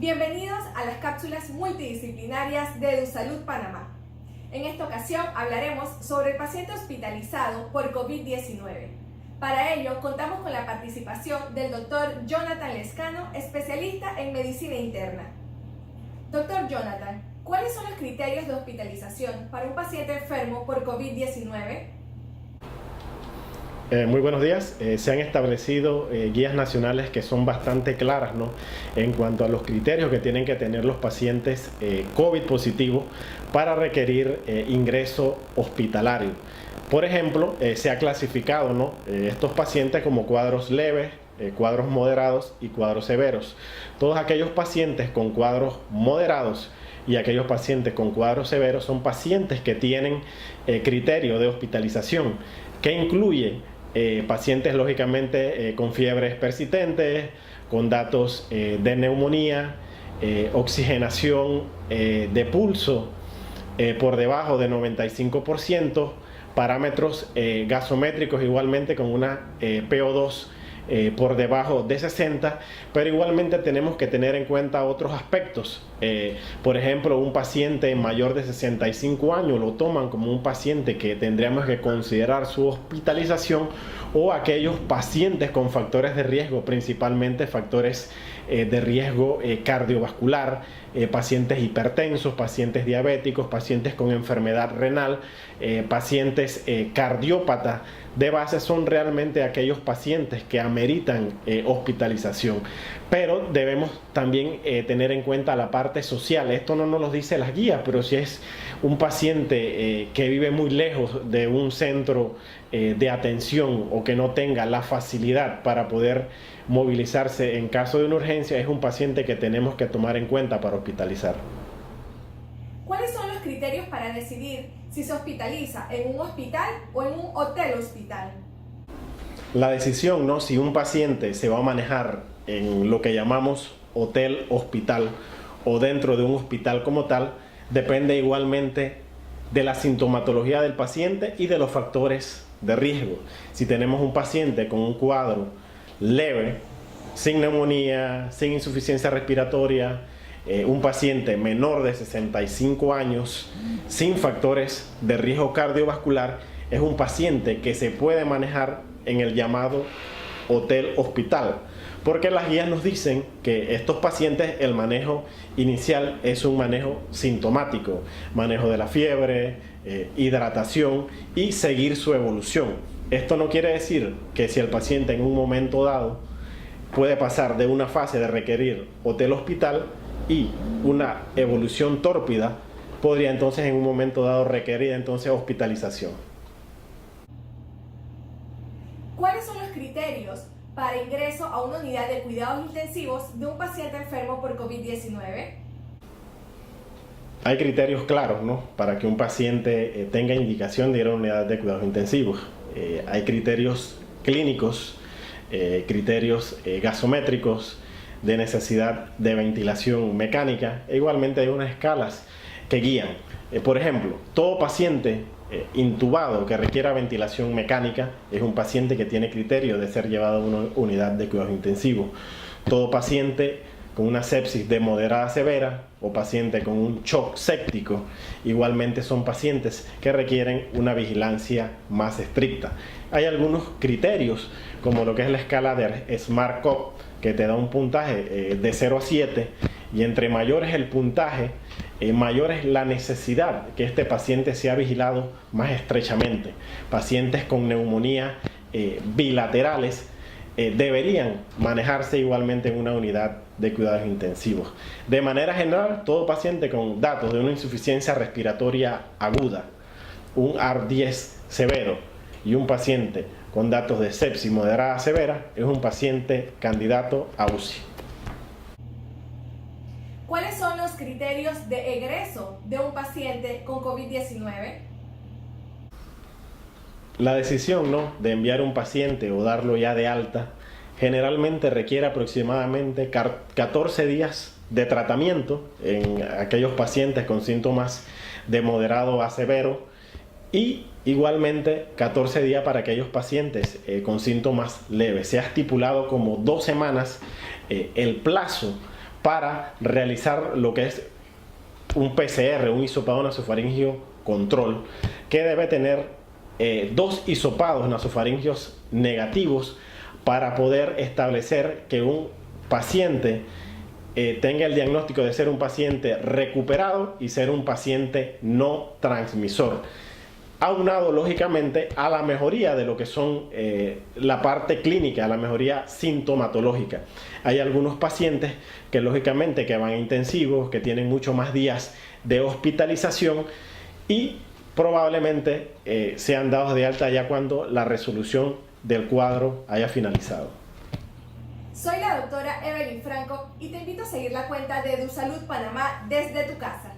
Bienvenidos a las cápsulas multidisciplinarias de EduSalud Panamá. En esta ocasión hablaremos sobre el paciente hospitalizado por COVID-19. Para ello contamos con la participación del Dr. Jonathan Lescano, especialista en medicina interna. Dr. Jonathan, ¿cuáles son los criterios de hospitalización para un paciente enfermo por COVID-19? Muy buenos días. Se han establecido guías nacionales que son bastante claras, ¿no?, en cuanto a los criterios que tienen que tener los pacientes COVID positivos para requerir ingreso hospitalario. Por ejemplo, se ha clasificado, ¿no?, estos pacientes como cuadros leves, cuadros moderados y cuadros severos. Todos aquellos pacientes con cuadros moderados y aquellos pacientes con cuadros severos son pacientes que tienen criterio de hospitalización, que incluye pacientes lógicamente con fiebres persistentes, con datos de neumonía, oxigenación de pulso por debajo de 95%, parámetros gasométricos igualmente con una PO2 por debajo de 60, pero igualmente tenemos que tener en cuenta otros aspectos. Por ejemplo, un paciente mayor de 65 años lo toman como un paciente que tendríamos que considerar su hospitalización, o aquellos pacientes con factores de riesgo, principalmente factores de riesgo cardiovascular, pacientes hipertensos, pacientes diabéticos, pacientes con enfermedad renal, pacientes cardiópatas de base, son realmente aquellos pacientes que ameritan hospitalización. Pero debemos también tener en cuenta la parte social. Esto no nos lo dice las guías, pero si es un paciente que vive muy lejos de un centro de atención o que no tenga la facilidad para poder movilizarse en caso de una urgencia, es un paciente que tenemos que tomar en cuenta para hospitalizar. ¿Cuáles son los criterios para decidir si se hospitaliza en un hospital o en un hotel hospital? La decisión, ¿no?, si un paciente se va a manejar en lo que llamamos hotel hospital o dentro de un hospital como tal, depende igualmente de la sintomatología del paciente y de los factores de riesgo. Si tenemos un paciente con un cuadro leve, sin neumonía, sin insuficiencia respiratoria, un paciente menor de 65 años, sin factores de riesgo cardiovascular, es un paciente que se puede manejar en el llamado hotel hospital, porque las guías nos dicen que estos pacientes, el manejo inicial es un manejo sintomático, manejo de la fiebre, hidratación y seguir su evolución. Esto no quiere decir que si el paciente en un momento dado puede pasar de una fase de requerir hotel hospital y una evolución tórpida, podría entonces en un momento dado requerir entonces hospitalización. ¿Cuáles son los criterios para ingreso a una unidad de cuidados intensivos de un paciente enfermo por COVID-19? Hay criterios claros, ¿no?, para que un paciente tenga indicación de ir a una unidad de cuidados intensivos. Hay criterios clínicos, criterios gasométricos, de necesidad de ventilación mecánica, e igualmente hay unas escalas que guían. Por ejemplo, todo paciente intubado que requiera ventilación mecánica es un paciente que tiene criterio de ser llevado a una unidad de cuidados intensivos. Todo paciente con una sepsis de moderada a severa o paciente con un shock séptico igualmente son pacientes que requieren una vigilancia más estricta. Hay algunos criterios, como lo que es la escala de SMART-CoV, que te da un puntaje de 0 a 7, y entre mayor es el puntaje, mayor es la necesidad que este paciente sea vigilado más estrechamente. Pacientes con neumonía bilaterales deberían manejarse igualmente en una unidad de cuidados intensivos. De manera general, todo paciente con datos de una insuficiencia respiratoria aguda, un ARDS severo y un paciente con datos de sepsis moderada a severa es un paciente candidato a UCI. ¿Cuáles son los criterios de egreso de un paciente con COVID-19? La decisión, ¿no?, de enviar un paciente o darlo ya de alta generalmente requiere aproximadamente 14 días de tratamiento en aquellos pacientes con síntomas de moderado a severo, y igualmente 14 días para aquellos pacientes con síntomas leves. Se ha estipulado como 2 semanas el plazo para realizar lo que es un PCR, un hisopado nasofaringio control, que debe tener 2 hisopados nasofaringios negativos para poder establecer que un paciente tenga el diagnóstico de ser un paciente recuperado y ser un paciente no transmisor, aunado lógicamente a la mejoría de lo que son la parte clínica, la mejoría sintomatológica. Hay algunos pacientes que lógicamente que van a intensivos, que tienen mucho más días de hospitalización y probablemente sean dados de alta ya cuando la resolución del cuadro haya finalizado. Soy la doctora Evelyn Franco y te invito a seguir la cuenta de EduSalud Panamá desde tu casa.